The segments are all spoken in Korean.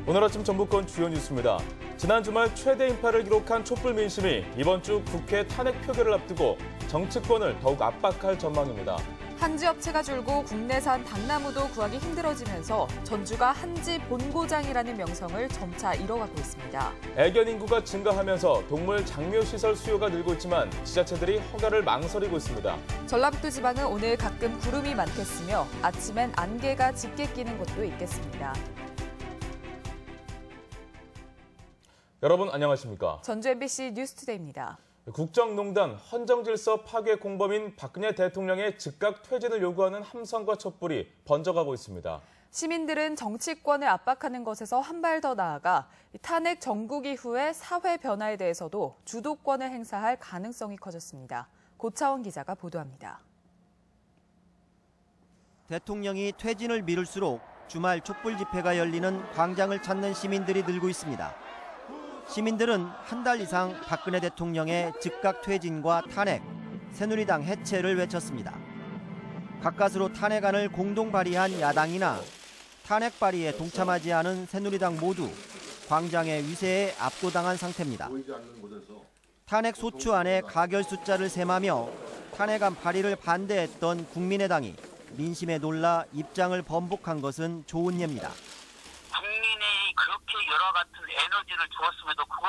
오늘 아침 전북권 주요 뉴스입니다. 지난 주말 최대 인파를 기록한 촛불 민심이 이번 주 국회 탄핵 표결을 앞두고 정치권을 더욱 압박할 전망입니다. 한지 업체가 줄고 국내산 당나무도 구하기 힘들어지면서 전주가 한지 본고장이라는 명성을 점차 잃어가고 있습니다. 애견 인구가 증가하면서 동물 장묘시설 수요가 늘고 있지만 지자체들이 허가를 망설이고 있습니다. 전라북도 지방은 오늘 가끔 구름이 많겠으며 아침엔 안개가 짙게 끼는 곳도 있겠습니다. 여러분 안녕하십니까? 전주 MBC 뉴스투데이입니다. 국정농단 헌정질서 파괴 공범인 박근혜 대통령의 즉각 퇴진을 요구하는 함성과 촛불이 번져가고 있습니다. 시민들은 정치권을 압박하는 것에서 한 발 더 나아가 탄핵 정국 이후의 사회 변화에 대해서도 주도권을 행사할 가능성이 커졌습니다. 고차원 기자가 보도합니다. 대통령이 퇴진을 미룰수록 주말 촛불 집회가 열리는 광장을 찾는 시민들이 늘고 있습니다. 시민들은 한 달 이상 박근혜 대통령의 즉각 퇴진과 탄핵, 새누리당 해체를 외쳤습니다. 가까스로 탄핵안을 공동 발의한 야당이나 탄핵 발의에 동참하지 않은 새누리당 모두 광장의 위세에 압도당한 상태입니다. 탄핵 소추안의 가결 숫자를 셈하며 탄핵안 발의를 반대했던 국민의당이 민심에 놀라 입장을 번복한 것은 좋은 예입니다. 그렇게 여러 같은 에너지를 주었음에도 그걸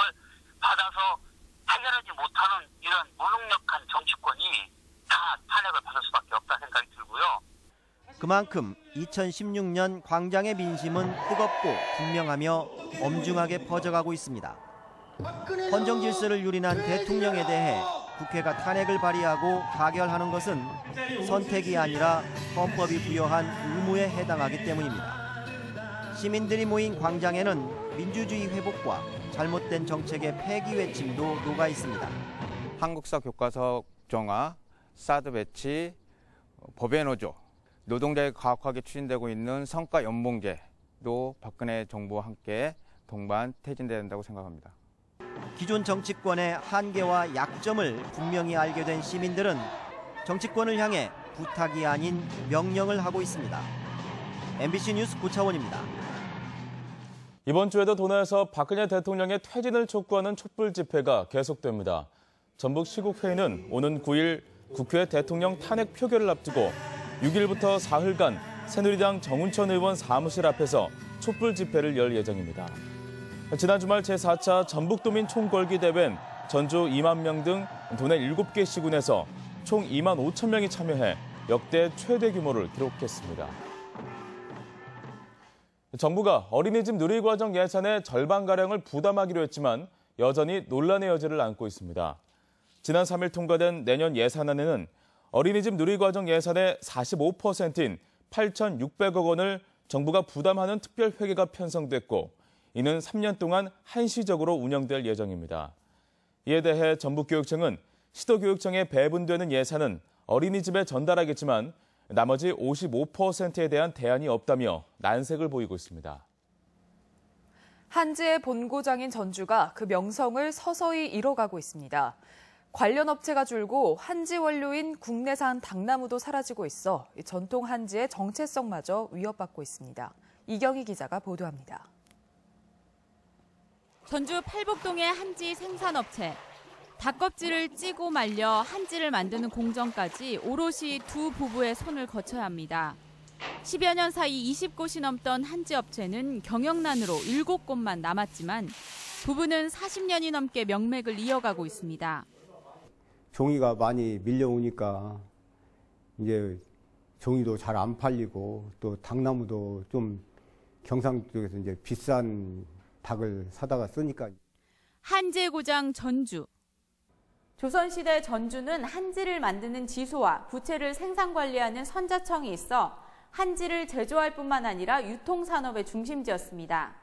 받아서 해결하지 못하는 이런 무능력한 정치권이 다 탄핵을 받을 수밖에 없다 생각이 들고요. 그만큼 2016년 광장의 민심은 뜨겁고 분명하며 엄중하게 퍼져가고 있습니다. 헌정 질서를 유린한 대통령에 대해 국회가 탄핵을 발의하고 가결하는 것은 선택이 아니라 헌법이 부여한 의무에 해당하기 때문입니다. 시민들이 모인 광장에는 민주주의 회복과 잘못된 정책의 폐기 외침도 녹아 있습니다. 한국사 교과서 정화, 사드 배치, 법의 노조, 노동자에 가혹하게 추진되고 있는 성과 연봉제도 박근혜 정부와 함께 동반 퇴진돼야 된다고 생각합니다. 기존 정치권의 한계와 약점을 분명히 알게 된 시민들은 정치권을 향해 부탁이 아닌 명령을 하고 있습니다. MBC 뉴스 고차원입니다. 이번 주에도 도내에서 박근혜 대통령의 퇴진을 촉구하는 촛불 집회가 계속됩니다. 전북 시국회의는 오는 9일 국회 대통령 탄핵 표결을 앞두고 6일부터 사흘간 새누리당 정운천 의원 사무실 앞에서 촛불 집회를 열 예정입니다. 지난 주말 제4차 전북도민 총궐기 대회엔 전주 2만 명 등 도내 7개 시군에서 총 2만 5천 명이 참여해 역대 최대 규모를 기록했습니다. 정부가 어린이집 누리과정 예산의 절반가량을 부담하기로 했지만 여전히 논란의 여지를 안고 있습니다. 지난 3일 통과된 내년 예산안에는 어린이집 누리과정 예산의 45%인 8,600억 원을 정부가 부담하는 특별회계가 편성됐고 이는 3년 동안 한시적으로 운영될 예정입니다. 이에 대해 전북교육청은 시도교육청에 배분되는 예산은 어린이집에 전달하겠지만 나머지 55%에 대한 대안이 없다며 난색을 보이고 있습니다. 한지의 본고장인 전주가 그 명성을 서서히 잃어가고 있습니다. 관련 업체가 줄고 한지 원료인 국내산 당나무도 사라지고 있어 전통 한지의 정체성마저 위협받고 있습니다. 이경희 기자가 보도합니다. 전주 팔복동의 한지 생산업체. 닭껍질을 찌고 말려 한지를 만드는 공정까지 오롯이 두 부부의 손을 거쳐야 합니다. 10여 년 사이 20곳이 넘던 한지 업체는 경영난으로 7곳만 남았지만 부부는 40년이 넘게 명맥을 이어가고 있습니다. 종이가 많이 밀려오니까 이제 종이도 잘 안 팔리고 또 당나무도 좀 경상 쪽에서 이제 비싼 닭을 사다가 쓰니까. 한지의 고장 전주. 조선시대 전주는 한지를 만드는 지소와 부채를 생산관리하는 선자청이 있어 한지를 제조할 뿐만 아니라 유통산업의 중심지였습니다.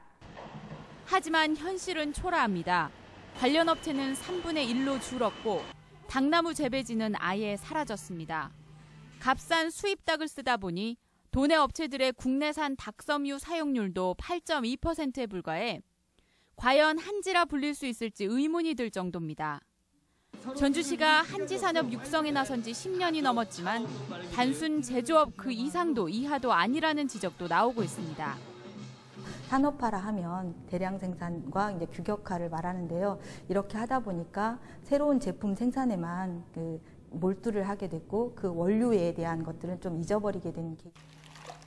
하지만 현실은 초라합니다. 관련 업체는 3분의 1로 줄었고 당나무 재배지는 아예 사라졌습니다. 값싼 수입닭을 쓰다 보니 도내 업체들의 국내산 닭섬유 사용률도 8.2%에 불과해 과연 한지라 불릴 수 있을지 의문이 들 정도입니다. 전주시가 한지 산업 육성에 나선 지 10년이 넘었지만 단순 제조업 그 이상도 이하도 아니라는 지적도 나오고 있습니다. 산업화를 대량 생산과 이제 규격화를 말하는데요. 이렇게 하다 보니까 새로운 제품 생산에만 몰두를 하게 됐고 그 원료에 대한 것들은 좀 잊어버리게 되는 계기.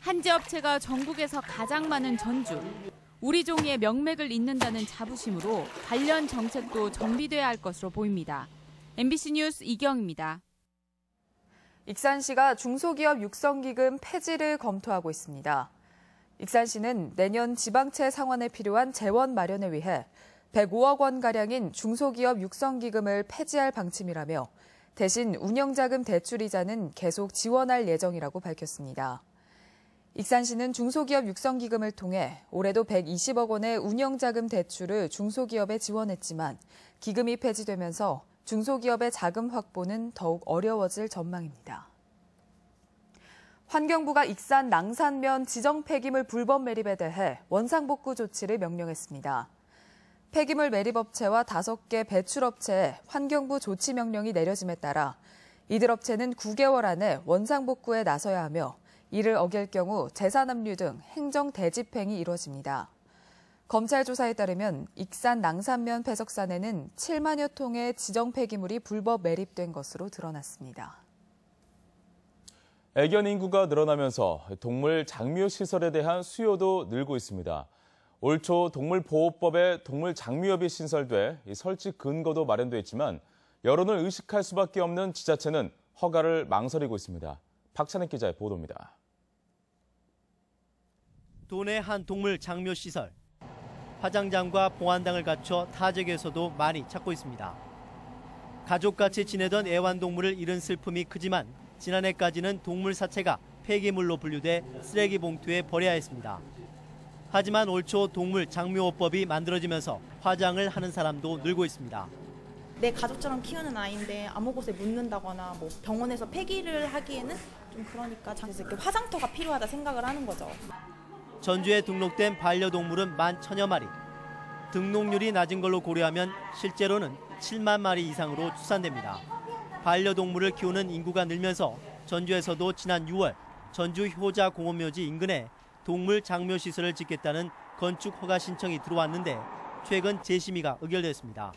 한지 업체가 전국에서 가장 많은 전주. 우리 종이의 명맥을 잇는다는 자부심으로 관련 정책도 정비돼야 할 것으로 보입니다. MBC 뉴스 이경입니다. 익산시가 중소기업 육성기금 폐지를 검토하고 있습니다. 익산시는 내년 지방채 상환에 필요한 재원 마련에 위해 105억 원가량인 중소기업 육성기금을 폐지할 방침이라며 대신 운영자금 대출이자는 계속 지원할 예정이라고 밝혔습니다. 익산시는 중소기업 육성기금을 통해 올해도 120억 원의 운영자금 대출을 중소기업에 지원했지만 기금이 폐지되면서 중소기업의 자금 확보는 더욱 어려워질 전망입니다. 환경부가 익산 낭산면 지정 폐기물 불법 매립에 대해 원상복구 조치를 명령했습니다. 폐기물 매립업체와 5개 배출업체에 환경부 조치 명령이 내려짐에 따라 이들 업체는 9개월 안에 원상복구에 나서야 하며 이를 어길 경우 재산압류 등 행정 대집행이 이루어집니다. 검찰 조사에 따르면 익산 낭산면 폐석산에는 7만여 통의 지정 폐기물이 불법 매립된 것으로 드러났습니다. 애견 인구가 늘어나면서 동물 장묘 시설에 대한 수요도 늘고 있습니다. 올 초 동물보호법에 동물 장묘업이 신설돼 설치 근거도 마련돼 있지만 여론을 의식할 수밖에 없는 지자체는 허가를 망설이고 있습니다. 박찬익 기자의 보도입니다. 도내 한 동물 장묘 시설. 화장장과 보안당을 갖춰 타 지역에서도 많이 찾고 있습니다. 가족같이 지내던 애완동물을 잃은 슬픔이 크지만 지난해까지는 동물 사체가 폐기물로 분류돼 쓰레기 봉투에 버려야 했습니다. 하지만 올 초 동물 장묘법이 만들어지면서 화장을 하는 사람도 늘고 있습니다. 내 가족처럼 키우는 아이인데 아무 곳에 묻는다거나 병원에서 폐기를 하기에는 좀 그러니까 그래서 이렇게 화장터가 필요하다 생각을 하는 거죠. 전주에 등록된 반려동물은 11,000여 마리. 등록률이 낮은 걸로 고려하면 실제로는 7만 마리 이상으로 추산됩니다. 반려동물을 키우는 인구가 늘면서 전주에서도 지난 6월 전주 효자 공원묘지 인근에 동물 장묘 시설을 짓겠다는 건축 허가 신청이 들어왔는데 최근 재심의가 의결됐습니다.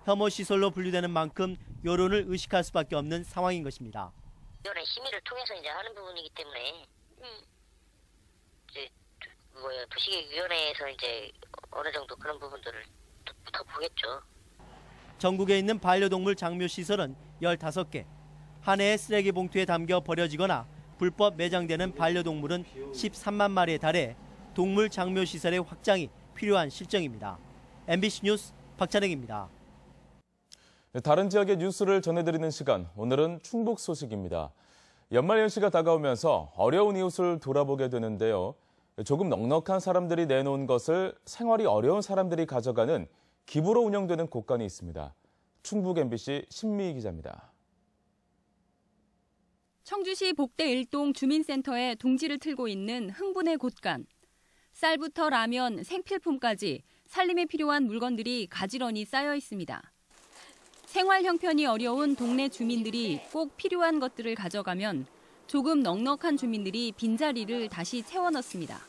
혐오 시설로 분류되는 만큼 여론을 의식할 수밖에 없는 상황인 것입니다. 이번에 심의를 통해서 이제 하는 부분이기 때문에 도시계획위원회에서 이제 어느 정도 그런 부분들을 더 보겠죠. 전국에 있는 반려동물 장묘 시설은 15개. 한 해에 쓰레기 봉투에 담겨 버려지거나 불법 매장되는 반려동물은 13만 마리에 달해 동물 장묘 시설의 확장이 필요한 실정입니다. MBC 뉴스 박찬익입니다. 다른 지역의 뉴스를 전해드리는 시간, 오늘은 충북 소식입니다. 연말연시가 다가오면서 어려운 이웃을 돌아보게 되는데요. 조금 넉넉한 사람들이 내놓은 것을 생활이 어려운 사람들이 가져가는 기부로 운영되는 곳간이 있습니다. 충북 MBC 신미희 기자입니다. 청주시 복대 1동 주민센터에 둥지를 틀고 있는 흥분의 곳간. 쌀부터 라면, 생필품까지 살림에 필요한 물건들이 가지런히 쌓여 있습니다. 생활 형편이 어려운 동네 주민들이 꼭 필요한 것들을 가져가면 조금 넉넉한 주민들이 빈자리를 다시 채워 넣습니다.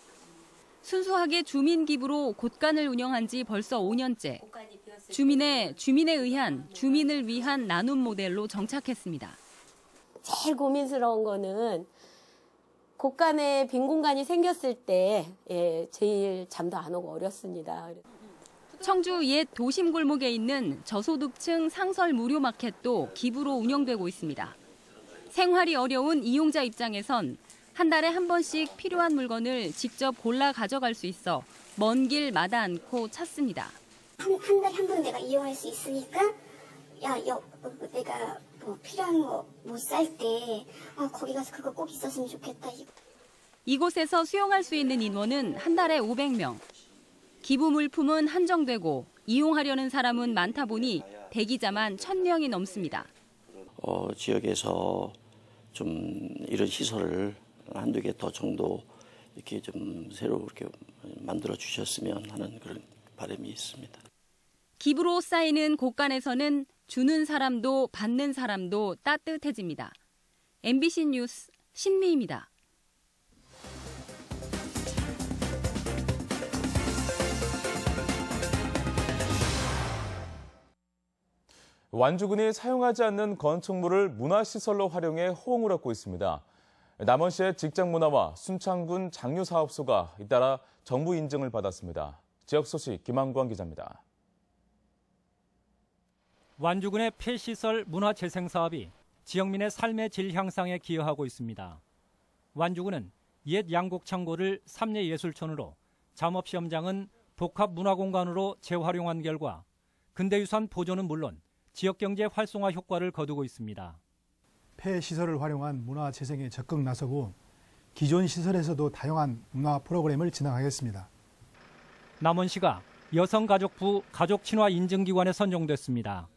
순수하게 주민 기부로 곳간을 운영한 지 벌써 5년째. 주민에 의한, 주민을 위한 나눔 모델로 정착했습니다. 제일 고민스러운 거는 곳간에 빈 공간이 생겼을 때 제일 잠도 안 오고 어렵습니다. 청주 옛 도심 골목에 있는 저소득층 상설 무료 마켓도 기부로 운영되고 있습니다. 생활이 어려운 이용자 입장에선 한 달에 한 번씩 필요한 물건을 직접 골라 가져갈 수 있어 먼 길 마다 않고 찾습니다. 한 달에 한 번 내가 이용할 수 있으니까 내가 필요한 거 못 살 때 거기 가서 그거 꼭 있었으면 좋겠다. 이곳에서 수용할 수 있는 인원은 한 달에 500명. 기부 물품은 한정되고 이용하려는 사람은 많다 보니 대기자만 1,000명이 넘습니다. 지역에서 좀 이런 시설을 한두 개 더 정도 이렇게 좀 새로 이렇게 만들어 주셨으면 하는 그런 바람이 있습니다. 기부로 쌓이는 곳간에서는 주는 사람도 받는 사람도 따뜻해집니다. MBC 뉴스 신미희입니다. 완주군이 사용하지 않는 건축물을 문화시설로 활용해 호응을 얻고 있습니다. 남원시의 직장문화와 순창군 장류사업소가 잇따라 정부 인증을 받았습니다. 지역 소식 김한광 기자입니다. 완주군의 폐시설 문화재생 사업이 지역민의 삶의 질 향상에 기여하고 있습니다. 완주군은 옛 양곡창고를 삼례예술촌으로, 잠업시험장은 복합문화공간으로 재활용한 결과 근대유산 보존은 물론 지역경제 활성화 효과를 거두고 있습니다. 폐시설을 활용한 문화재생에 적극 나서고 기존 시설에서도 다양한 문화 프로그램을 진행하겠습니다. 남원시가 여성가족부 가족친화 인증기관에 선정됐습니다.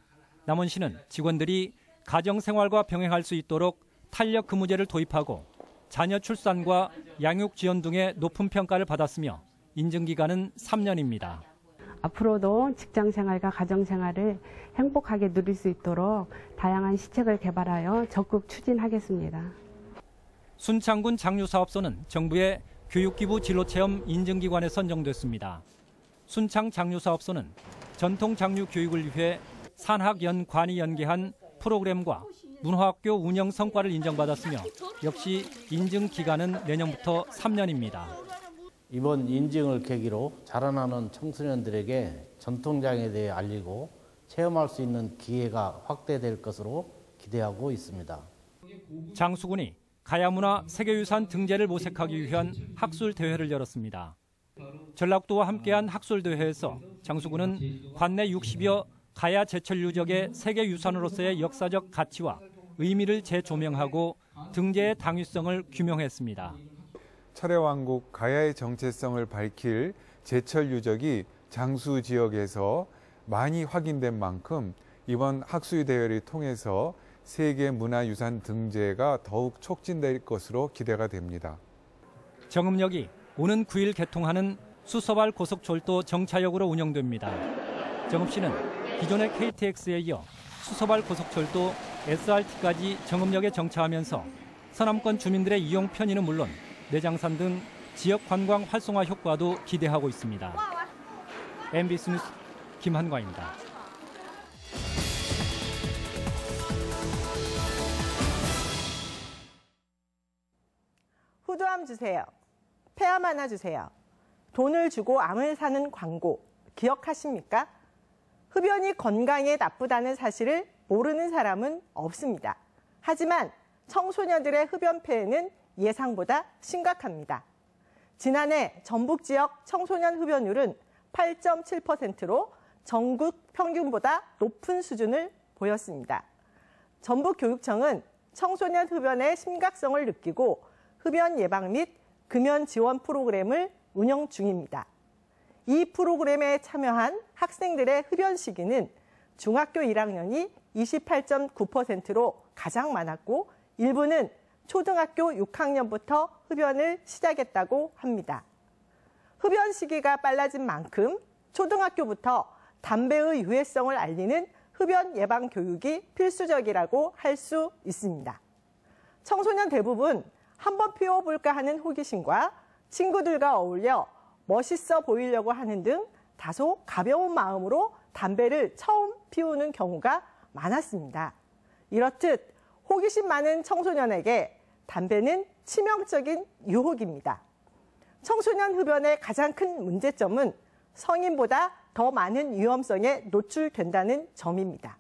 남원시는 직원들이 가정생활과 병행할 수 있도록 탄력근무제를 도입하고 자녀 출산과 양육 지원 등의 높은 평가를 받았으며 인증기간은 3년입니다. 앞으로도 직장생활과 가정생활을 행복하게 누릴 수 있도록 다양한 시책을 개발하여 적극 추진하겠습니다. 순창군 장류사업소는 정부의 교육기부 진로체험 인증기관에 선정됐습니다. 순창 장류사업소는 전통 장류 교육을 위해 산학연관이 연계한 프로그램과 문화학교 운영 성과를 인정받았으며 역시 인증 기간은 내년부터 3년입니다. 이번 인증을 계기로 자라나는 청소년들에게 전통장에 대해 알리고 체험할 수 있는 기회가 확대될 것으로 기대하고 있습니다. 장수군이 가야문화 세계유산 등재를 모색하기 위한 학술대회를 열었습니다. 전라북도와 함께한 학술대회에서 장수군은 관내 60여 가야 제철 유적의 세계유산으로서의 역사적 가치와 의미를 재조명하고 등재의 당위성을 규명했습니다. 철해왕국 가야의 정체성을 밝힐 제철 유적이 장수 지역에서 많이 확인된 만큼 이번 학술대회를 통해서 세계 문화유산 등재가 더욱 촉진될 것으로 기대가 됩니다. 정읍역이 오는 9일 개통하는 수서발 고속철도 정차역으로 운영됩니다. 정읍시는 기존의 KTX에 이어 수서발 고속철도 SRT까지 정읍역에 정차하면서 서남권 주민들의 이용 편의는 물론 내장산 등 지역 관광 활성화 효과도 기대하고 있습니다. MBC 뉴스 김한광입니다. 후두암 주세요. 폐암 하나 주세요. 돈을 주고 암을 사는 광고 기억하십니까? 흡연이 건강에 나쁘다는 사실을 모르는 사람은 없습니다. 하지만 청소년들의 흡연 폐해는 예상보다 심각합니다. 지난해 전북 지역 청소년 흡연율은 8.7%로 전국 평균보다 높은 수준을 보였습니다. 전북교육청은 청소년 흡연의 심각성을 느끼고 흡연 예방 및 금연 지원 프로그램을 운영 중입니다. 이 프로그램에 참여한 학생들의 흡연 시기는 중학교 1학년이 28.9%로 가장 많았고 일부는 초등학교 6학년부터 흡연을 시작했다고 합니다. 흡연 시기가 빨라진 만큼 초등학교부터 담배의 유해성을 알리는 흡연 예방 교육이 필수적이라고 할 수 있습니다. 청소년 대부분 한번 피워볼까 하는 호기심과 친구들과 어울려 멋있어 보이려고 하는 등 다소 가벼운 마음으로 담배를 처음 피우는 경우가 많았습니다. 이렇듯 호기심 많은 청소년에게 담배는 치명적인 유혹입니다. 청소년 흡연의 가장 큰 문제점은 성인보다 더 많은 위험성에 노출된다는 점입니다.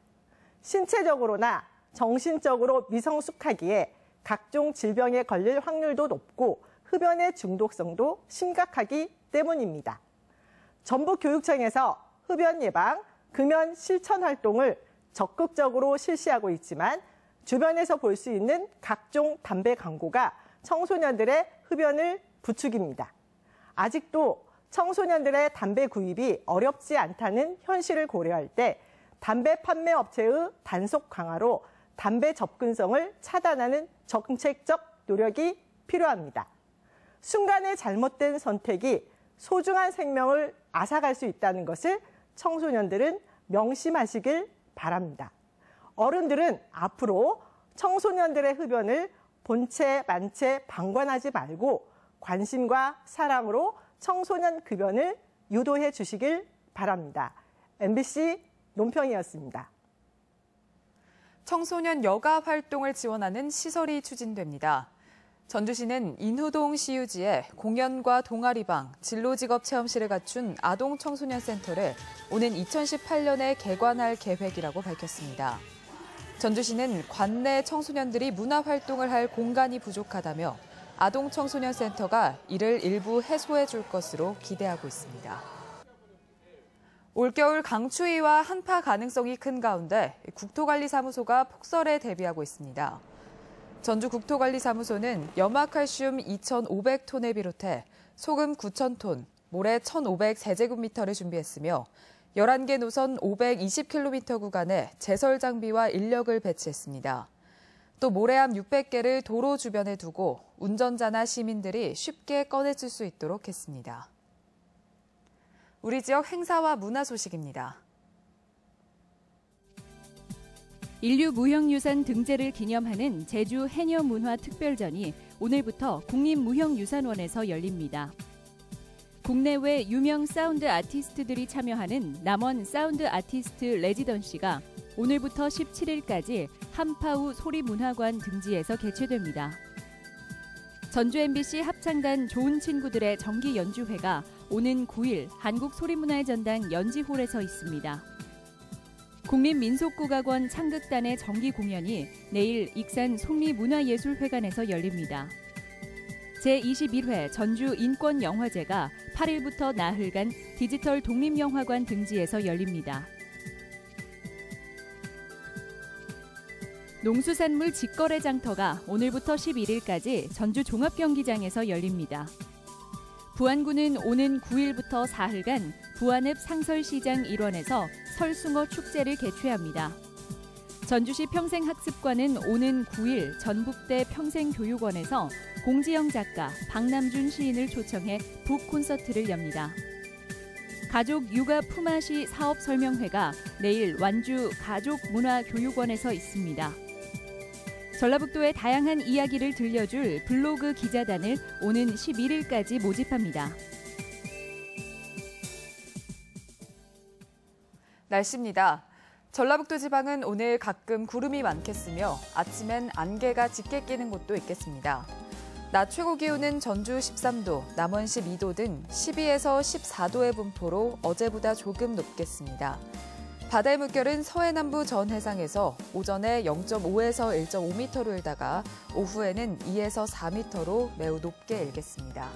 신체적으로나 정신적으로 미성숙하기에 각종 질병에 걸릴 확률도 높고 흡연의 중독성도 심각하기 때문입니다. 전북교육청에서 흡연 예방, 금연 실천 활동을 적극적으로 실시하고 있지만 주변에서 볼 수 있는 각종 담배 광고가 청소년들의 흡연을 부추깁니다. 아직도 청소년들의 담배 구입이 어렵지 않다는 현실을 고려할 때 담배 판매 업체의 단속 강화로 담배 접근성을 차단하는 정책적 노력이 필요합니다. 순간의 잘못된 선택이 소중한 생명을 앗아갈 수 있다는 것을 청소년들은 명심하시길 바랍니다. 어른들은 앞으로 청소년들의 흡연을 본체 만체 방관하지 말고 관심과 사랑으로 청소년 흡연을 유도해 주시길 바랍니다. MBC 논평이었습니다. 청소년 여가 활동을 지원하는 시설이 추진됩니다. 전주시는 인후동 시유지에 공연과 동아리방, 진로직업체험실을 갖춘 아동청소년센터를 오는 2018년에 개관할 계획이라고 밝혔습니다. 전주시는 관내 청소년들이 문화활동을 할 공간이 부족하다며 아동청소년센터가 이를 일부 해소해 줄 것으로 기대하고 있습니다. 올겨울 강추위와 한파 가능성이 큰 가운데 국토관리사무소가 폭설에 대비하고 있습니다. 전주국토관리사무소는 염화칼슘 2,500톤을 비롯해 소금 9,000톤, 모래 1,500세제곱미터를 준비했으며 11개 노선 520km 구간에 제설 장비와 인력을 배치했습니다. 또 모래암 600개를 도로 주변에 두고 운전자나 시민들이 쉽게 꺼내줄 수 있도록 했습니다. 우리 지역 행사와 문화 소식입니다. 인류 무형유산 등재를 기념하는 제주 해녀문화특별전이 오늘부터 국립무형유산원에서 열립니다. 국내외 유명 사운드 아티스트들이 참여하는 남원 사운드 아티스트 레지던시가 오늘부터 17일까지 한파우 소리문화관 등지에서 개최됩니다. 전주 MBC 합창단 좋은 친구들의 정기 연주회가 오는 9일 한국소리문화의 전당 연지홀에서 있습니다. 국립민속국악원 창극단의 정기 공연이 내일 익산 속리문화예술회관에서 열립니다. 제21회 전주 인권영화제가 8일부터 나흘간 디지털 독립영화관 등지에서 열립니다. 농수산물 직거래 장터가 오늘부터 11일까지 전주 종합경기장에서 열립니다. 부안군은 오는 9일부터 사흘간 부안읍 상설시장 일원에서 설숭어 축제를 개최합니다. 전주시 평생학습관은 오는 9일 전북대 평생교육원에서 공지영 작가, 박남준 시인을 초청해 북콘서트를 엽니다. 가족 육아 품앗이 사업 설명회가 내일 완주 가족문화교육원에서 있습니다. 전라북도의 다양한 이야기를 들려줄 블로그 기자단을 오는 11일까지 모집합니다. 날씨입니다. 전라북도 지방은 오늘 가끔 구름이 많겠으며 아침엔 안개가 짙게 끼는 곳도 있겠습니다. 낮 최고 기온은 전주 13도, 남원 12도 등 12에서 14도의 분포로 어제보다 조금 높겠습니다. 바다의 물결은 서해남부 전 해상에서 오전에 0.5에서 1.5m로 일다가 오후에는 2에서 4m로 매우 높게 일겠습니다.